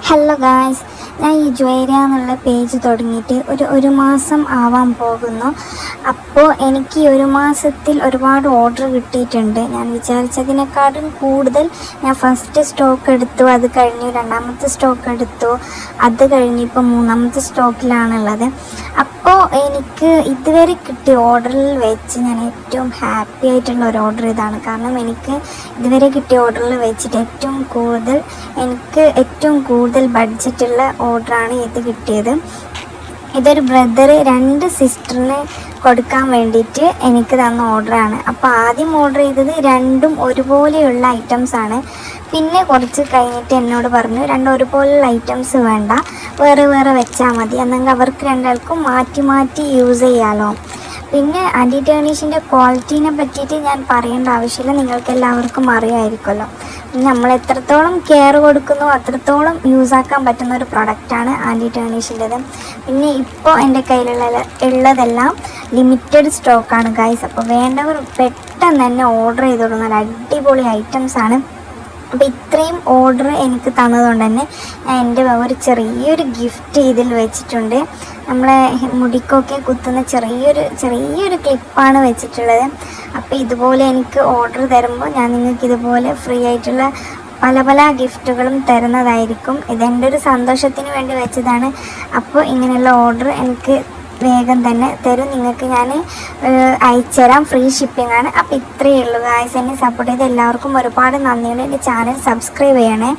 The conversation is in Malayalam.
ഹലോ ഗായ്സ്, ഞാൻ ഈ ജ്വൈര എന്നുള്ള പേജ് തുടങ്ങിയിട്ട് ഒരു മാസം ആവാൻ പോകുന്നു. അപ്പോൾ എനിക്ക് ഈ ഒരു മാസത്തിൽ ഒരുപാട് ഓർഡർ കിട്ടിയിട്ടുണ്ട്. ഞാൻ വിചാരിച്ചതിനെക്കാളും കൂടുതൽ ഞാൻ ഫസ്റ്റ് സ്റ്റോക്ക് എടുത്തു, അത് കഴിഞ്ഞു രണ്ടാമത്തെ സ്റ്റോക്ക് എടുത്തു, അത് കഴിഞ്ഞിപ്പോൾ മൂന്നാമത്തെ സ്റ്റോക്കിലാണുള്ളത്. അപ്പോൾ എനിക്ക് ഇതുവരെ കിട്ടിയ ഓർഡറിൽ വെച്ച് ഞാൻ ഏറ്റവും ഹാപ്പി ആയിട്ടുള്ള ഒരു ഓർഡർ ഇതാണ്. കാരണം എനിക്ക് ഇതുവരെ കിട്ടിയ ഓർഡറിൽ വെച്ചിട്ട് ഏറ്റവും കൂടുതൽ ബഡ്ജറ്റുള്ള ഓർഡറാണ് ഇത് കിട്ടിയത്. ഇതൊരു ബ്രദറ് 2 സിസ്റ്ററിന് കൊടുക്കാൻ വേണ്ടിയിട്ട് എനിക്ക് തന്ന ഓർഡറാണ്. അപ്പോൾ ആദ്യം ഓർഡർ ചെയ്തത് രണ്ടും ഒരുപോലെയുള്ള ഐറ്റംസാണ്. പിന്നെ കുറച്ച് കഴിഞ്ഞിട്ട് എന്നോട് പറഞ്ഞു രണ്ടും ഒരുപോലെയുള്ള ഐറ്റംസ് വേണ്ട, വേറെ വേറെ വെച്ചാൽ മതി, എന്നെങ്കിൽ അവർക്ക് രണ്ടാൾക്കും മാറ്റി മാറ്റി യൂസ് ചെയ്യാമല്ലോ. പിന്നെ ആൻറ്റി ടേണീഷിൻ്റെ ക്വാളിറ്റീനെ പറ്റിയിട്ട് ഞാൻ പറയേണ്ട ആവശ്യമില്ല, നിങ്ങൾക്ക് എല്ലാവർക്കും അറിയാമായിരിക്കുമല്ലോ. നമ്മൾ എത്രത്തോളം കെയർ കൊടുക്കുന്നോ അത്രത്തോളം യൂസാക്കാൻ പറ്റുന്ന ഒരു പ്രൊഡക്റ്റാണ് ആൻറ്റി ടേണീഷിൻ്റെത്. പിന്നെ ഇപ്പോൾ എൻ്റെ ഉള്ളതെല്ലാം ലിമിറ്റഡ് സ്റ്റോക്കാണ് ഗൈസ്. അപ്പോൾ വേണ്ടവർ പെട്ടെന്ന് തന്നെ ഓർഡർ ചെയ്ത് കൊടുക്കുന്ന അടിപൊളി ഐറ്റംസാണ്. അപ്പോൾ ഇത്രയും ഓർഡർ എനിക്ക് തന്നതുകൊണ്ട് തന്നെ ഞാൻ എൻ്റെ ഒരു ചെറിയൊരു ഗിഫ്റ്റ് ഇതിൽ വെച്ചിട്ടുണ്ട്. നമ്മളെ മുടിക്കൊക്കെ കുത്തുന്ന ചെറിയൊരു ക്ലിപ്പാണ് വെച്ചിട്ടുള്ളത്. അപ്പോൾ ഇതുപോലെ എനിക്ക് ഓർഡർ തരുമ്പോൾ ഞാൻ നിങ്ങൾക്ക് ഇതുപോലെ ഫ്രീ ആയിട്ടുള്ള പല ഗിഫ്റ്റുകളും തരുന്നതായിരിക്കും. ഇതെൻ്റെ ഒരു സന്തോഷത്തിന് വേണ്ടി വെച്ചതാണ്. അപ്പോൾ ഇങ്ങനെയുള്ള ഓർഡർ എനിക്ക് വേഗം തന്നെ തരും, നിങ്ങൾക്ക് ഞാൻ അയച്ചു തരാം. ഫ്രീ ഷിപ്പിംഗ് ആണ്. അപ്പോൾ ഇത്രയേ ഉള്ളൂ ഗായ്സ്. എന്നെ സപ്പോർട്ട് ചെയ്ത് എല്ലാവർക്കും ഒരുപാട് നന്ദിയുണ്ട്. എൻ്റെ ചാനൽ സബ്സ്ക്രൈബ് ചെയ്യണേ.